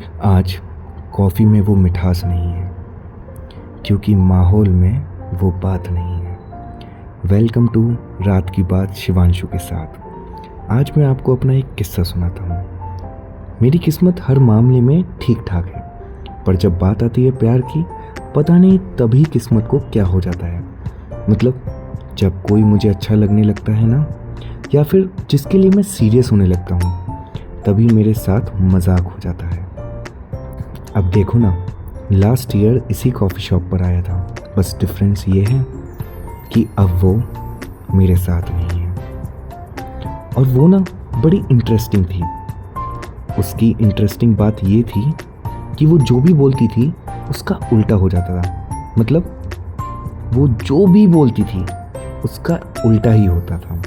आज कॉफ़ी में वो मिठास नहीं है, क्योंकि माहौल में वो बात नहीं है। वेलकम टू रात की बात शिवांशु के साथ। आज मैं आपको अपना एक किस्सा सुनाता हूँ। मेरी किस्मत हर मामले में ठीक ठाक है, पर जब बात आती है प्यार की, पता नहीं तभी किस्मत को क्या हो जाता है। मतलब जब कोई मुझे अच्छा लगने लगता है ना, या फिर जिसके लिए मैं सीरियस होने लगता हूँ, तभी मेरे साथ मजाक हो जाता है। अब देखो ना, लास्ट ईयर इसी कॉफ़ी शॉप पर आया था, बस डिफरेंस ये है कि अब वो मेरे साथ नहीं है। और वो ना बड़ी इंटरेस्टिंग थी। उसकी इंटरेस्टिंग बात ये थी कि वो जो भी बोलती थी उसका उल्टा हो जाता था। मतलब वो जो भी बोलती थी उसका उल्टा ही होता था।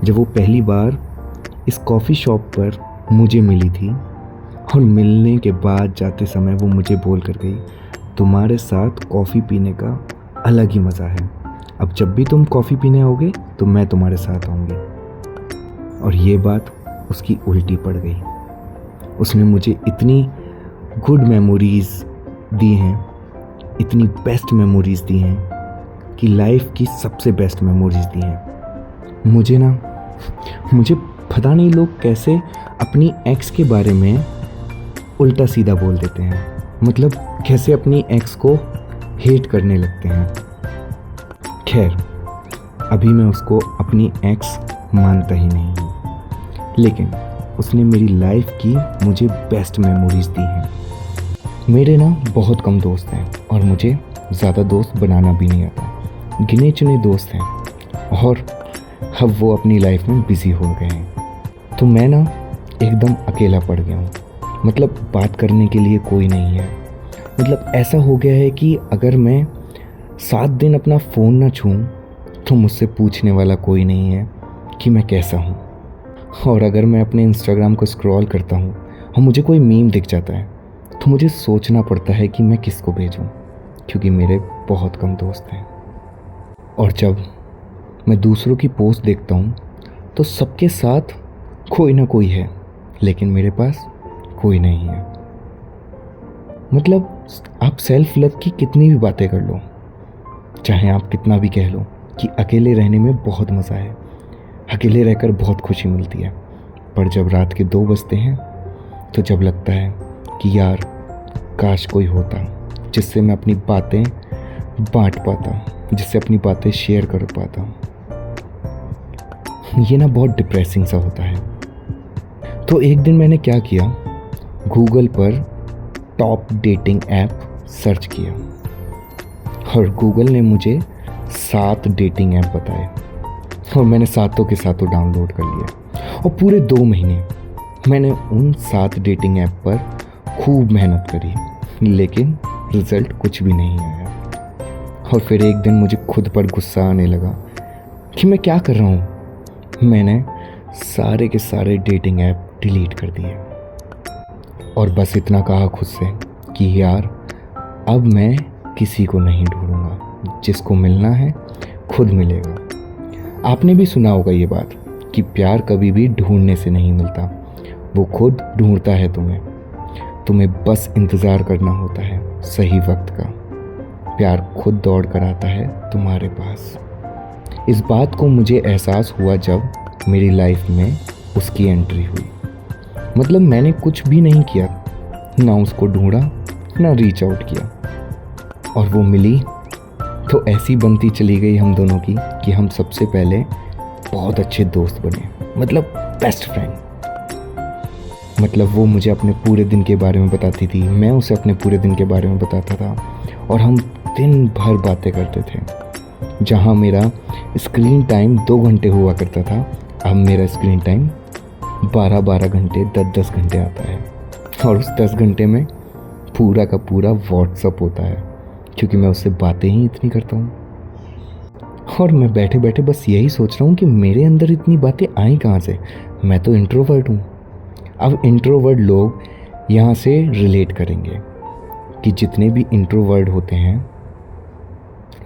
जब वो पहली बार इस कॉफ़ी शॉप पर मुझे मिली थी और मिलने के बाद जाते समय वो मुझे बोल कर गई, तुम्हारे साथ कॉफ़ी पीने का अलग ही मज़ा है। अब जब भी तुम कॉफ़ी पीने आओगे तो मैं तुम्हारे साथ आऊँगी। और ये बात उसकी उल्टी पड़ गई। उसने मुझे इतनी गुड मेमोरीज़ दी हैं, इतनी बेस्ट मेमोरीज़ दी हैं कि लाइफ की सबसे बेस्ट मेमोरीज़ दी हैं। मुझे पता नहीं लोग कैसे अपनी एक्स के बारे में उल्टा सीधा बोल देते हैं। मतलब कैसे अपनी एक्स को हेट करने लगते हैं। खैर, अभी मैं उसको अपनी एक्स मानता ही नहीं हूँ, लेकिन उसने मेरी लाइफ की मुझे बेस्ट मेमोरीज दी हैं। मेरे ना बहुत कम दोस्त हैं और मुझे ज़्यादा दोस्त बनाना भी नहीं आता। गिने चुने दोस्त हैं और अब वो अपनी लाइफ में बिजी हो गए हैं, तो मैं ना एकदम अकेला पड़ गया हूँ। मतलब बात करने के लिए कोई नहीं है। मतलब ऐसा हो गया है कि अगर मैं 7 दिन अपना फ़ोन ना छूऊं तो मुझसे पूछने वाला कोई नहीं है कि मैं कैसा हूँ। और अगर मैं अपने इंस्टाग्राम को स्क्रॉल करता हूँ और मुझे कोई मीम दिख जाता है तो मुझे सोचना पड़ता है कि मैं किसको भेजूँ, क्योंकि मेरे बहुत कम दोस्त हैं। और जब मैं दूसरों की पोस्ट देखता हूँ तो सबके साथ कोई ना कोई है, लेकिन मेरे पास कोई नहीं है। मतलब आप सेल्फ लव की कितनी भी बातें कर लो, चाहे आप कितना भी कह लो कि अकेले रहने में बहुत मज़ा है, अकेले रहकर बहुत खुशी मिलती है, पर जब रात के 2 बजते हैं तो जब लगता है कि यार काश कोई होता जिससे मैं अपनी बातें बांट पाता, जिससे अपनी बातें शेयर कर पाता। ये ना बहुत डिप्रेसिंग सा होता है। तो एक दिन मैंने क्या किया, गूगल पर टॉप डेटिंग ऐप सर्च किया और गूगल ने मुझे 7 डेटिंग ऐप बताए और मैंने सातों के सातों डाउनलोड कर लिए। और पूरे 2 महीने मैंने उन 7 डेटिंग ऐप पर खूब मेहनत करी, लेकिन रिज़ल्ट कुछ भी नहीं आया। और फिर एक दिन मुझे खुद पर गुस्सा आने लगा कि मैं क्या कर रहा हूँ। मैंने सारे के सारे डेटिंग ऐप डिलीट कर दिए और बस इतना कहा खुद से कि यार अब मैं किसी को नहीं ढूंढूंगा, जिसको मिलना है खुद मिलेगा। आपने भी सुना होगा ये बात कि प्यार कभी भी ढूंढने से नहीं मिलता, वो खुद ढूंढता है तुम्हें बस इंतज़ार करना होता है सही वक्त का। प्यार खुद दौड़ कर आता है तुम्हारे पास। इस बात को मुझे एहसास हुआ जब मेरी लाइफ में उसकी एंट्री हुई। मतलब मैंने कुछ भी नहीं किया, ना उसको ढूंढा ना रीच आउट किया, और वो मिली तो ऐसी बनती चली गई हम दोनों की कि हम सबसे पहले बहुत अच्छे दोस्त बने, मतलब बेस्ट फ्रेंड। मतलब वो मुझे अपने पूरे दिन के बारे में बताती थी, मैं उसे अपने पूरे दिन के बारे में बताता था, और हम दिन भर बातें करते थे। जहाँ मेरा स्क्रीन टाइम 2 घंटे हुआ करता था, अब मेरा स्क्रीन टाइम 12-12 घंटे 10-10 घंटे आता है। और उस 10 घंटे में पूरा का पूरा व्हाट्सअप होता है, क्योंकि मैं उससे बातें ही इतनी करता हूँ। और मैं बैठे बैठे बस यही सोच रहा हूँ कि मेरे अंदर इतनी बातें आई कहाँ से। मैं तो इंट्रोवर्ट हूँ। अब इंट्रोवर्ट लोग यहाँ से रिलेट करेंगे कि जितने भी इंट्रोवर्ट होते हैं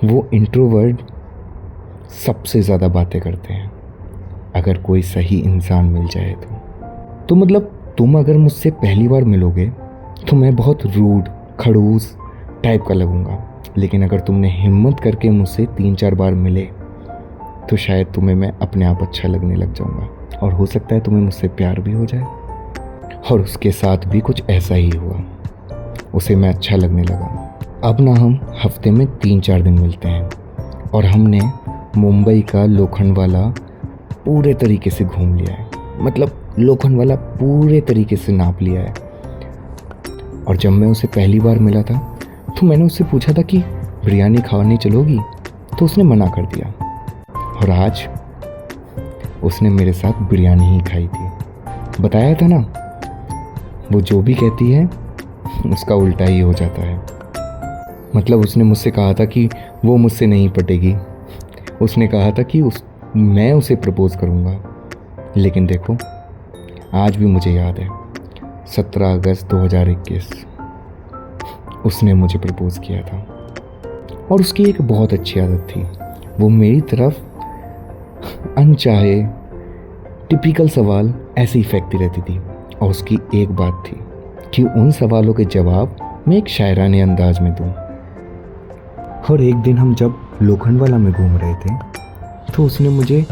वो इंट्रोवर्ट सबसे ज़्यादा बातें करते हैं, अगर कोई सही इंसान मिल जाए तो। मतलब तुम अगर मुझसे पहली बार मिलोगे तो मैं बहुत रूड, खड़ूस टाइप का लगूंगा। लेकिन अगर तुमने हिम्मत करके मुझसे 3-4 बार मिले तो शायद तुम्हें मैं अपने आप अच्छा लगने लग जाऊंगा, और हो सकता है तुम्हें मुझसे प्यार भी हो जाए। और उसके साथ भी कुछ ऐसा ही हुआ, उसे मैं अच्छा लगने लगा। अब ना हम हफ्ते में 3-4 दिन मिलते हैं, और हमने मुंबई का लोखंडवाला पूरे तरीके से घूम लिया है। मतलब लोखंडवाला पूरे तरीके से नाप लिया है। और जब मैं उसे पहली बार मिला था तो मैंने उससे पूछा था कि बिरयानी खाने चलोगी, तो उसने मना कर दिया। और आज उसने मेरे साथ बिरयानी ही खाई थी। बताया था ना, वो जो भी कहती है उसका उल्टा ही हो जाता है। मतलब उसने मुझसे कहा था कि वो मुझसे नहीं पटेगी। उसने कहा था कि मैं उसे प्रपोज़ करूँगा। लेकिन देखो, आज भी मुझे याद है 17 अगस्त 2021 उसने मुझे प्रपोज़ किया था। और उसकी एक बहुत अच्छी आदत थी, वो मेरी तरफ अनचाहे टिपिकल सवाल ऐसे ही फेंकती रहती थी। और उसकी एक बात थी कि उन सवालों के जवाब मैं एक शायराने अंदाज में दूं। और एक दिन हम जब लोखंडवाला में घूम रहे थे तो उसने मुझे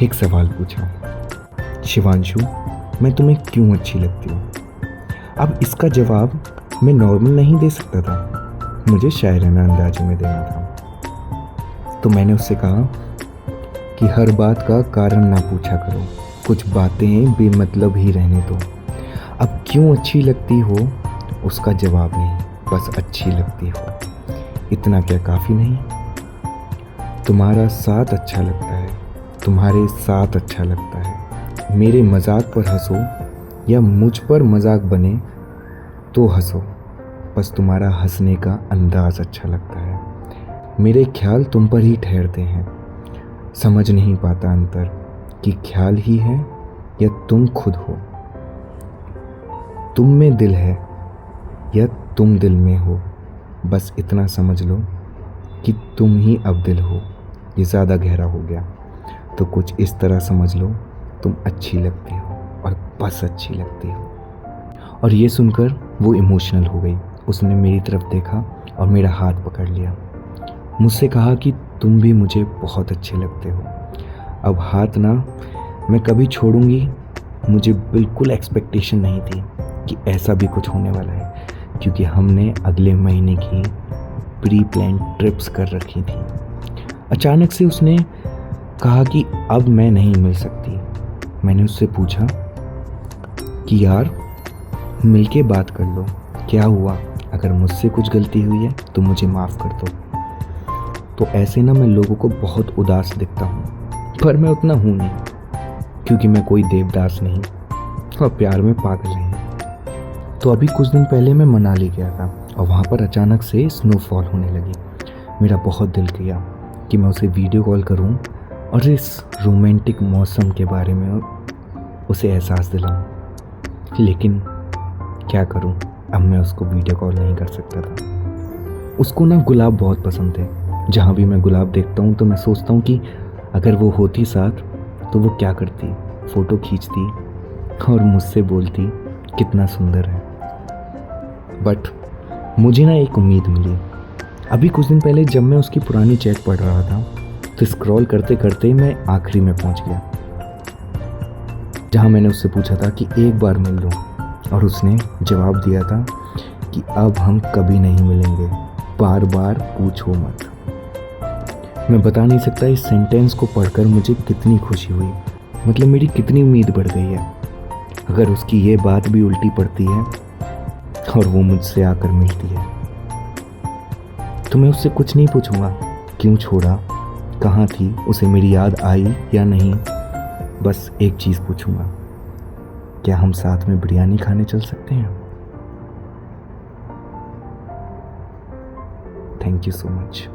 एक सवाल पूछा, शिवांशु, मैं तुम्हें क्यों अच्छी लगती हूँ? अब इसका जवाब मैं नॉर्मल नहीं दे सकता था, मुझे शायराना अंदाज में देना था। तो मैंने उससे कहा कि हर बात का कारण ना पूछा करो, कुछ बातें बेमतलब ही रहने दो। अब क्यों अच्छी लगती हो उसका जवाब नहीं, बस अच्छी लगती हो, इतना क्या काफ़ी नहीं? तुम्हारा साथ अच्छा लगता है, तुम्हारे साथ अच्छा लगता है। मेरे मजाक पर हंसो या मुझ पर मजाक बने तो हंसो, बस तुम्हारा हंसने का अंदाज अच्छा लगता है। मेरे ख्याल तुम पर ही ठहरते हैं, समझ नहीं पाता अंतर कि ख्याल ही है या तुम खुद हो। तुम में दिल है या तुम दिल में हो, बस इतना समझ लो कि तुम ही अब दिल हो। ये ज़्यादा गहरा हो गया, तो कुछ इस तरह समझ लो, तुम अच्छी लगती हो और बस अच्छी लगती हो। और ये सुनकर वो इमोशनल हो गई। उसने मेरी तरफ देखा और मेरा हाथ पकड़ लिया, मुझसे कहा कि तुम भी मुझे बहुत अच्छे लगते हो। अब हाथ ना मैं कभी छोड़ूंगी, मुझे बिल्कुल एक्सपेक्टेशन नहीं थी कि ऐसा भी कुछ होने वाला है, क्योंकि हमने अगले महीने की प्री प्लान ट्रिप्स कर रखी थी। अचानक से उसने कहा कि अब मैं नहीं मिल सकती। मैंने उससे पूछा कि यार मिलके बात कर लो, क्या हुआ? अगर मुझसे कुछ गलती हुई है तो मुझे माफ़ कर दो। तो ऐसे ना मैं लोगों को बहुत उदास दिखता हूँ, पर मैं उतना हूँ नहीं, क्योंकि मैं कोई देवदास नहीं और प्यार में पागल नहीं। तो अभी कुछ दिन पहले मैं मनाली गया था और वहाँ पर अचानक से स्नोफॉल होने लगी। मेरा बहुत दिल किया कि मैं उसे वीडियो कॉल करूँ और इस रोमांटिक मौसम के बारे में उसे एहसास दिलाऊं। लेकिन क्या करूं, अब मैं उसको वीडियो कॉल नहीं कर सकता था। उसको ना गुलाब बहुत पसंद थे। जहाँ भी मैं गुलाब देखता हूँ तो मैं सोचता हूँ कि अगर वो होती साथ तो वो क्या करती, फ़ोटो खींचती और मुझसे बोलती कितना सुंदर है। बट मुझे ना एक उम्मीद मिली। अभी कुछ दिन पहले जब मैं उसकी पुरानी चैट पढ़ रहा था तो स्क्रॉल करते करते मैं आखिरी में पहुंच गया, जहां मैंने उससे पूछा था कि एक बार मिल लूं, और उसने जवाब दिया था कि अब हम कभी नहीं मिलेंगे, बार बार पूछो मत। मैं बता नहीं सकता इस सेंटेंस को पढ़कर मुझे कितनी खुशी हुई, मतलब मेरी कितनी उम्मीद बढ़ गई है। अगर उसकी ये बात भी उल्टी पड़ती है और वो मुझसे आकर मिलती है तो मैं उससे कुछ नहीं पूछूंगा, क्यों छोड़ा, कहाँ थी, उसे मेरी याद आई या नहीं। बस एक चीज़ पूछूंगा, क्या हम साथ में बिरयानी खाने चल सकते हैं? Thank you so much.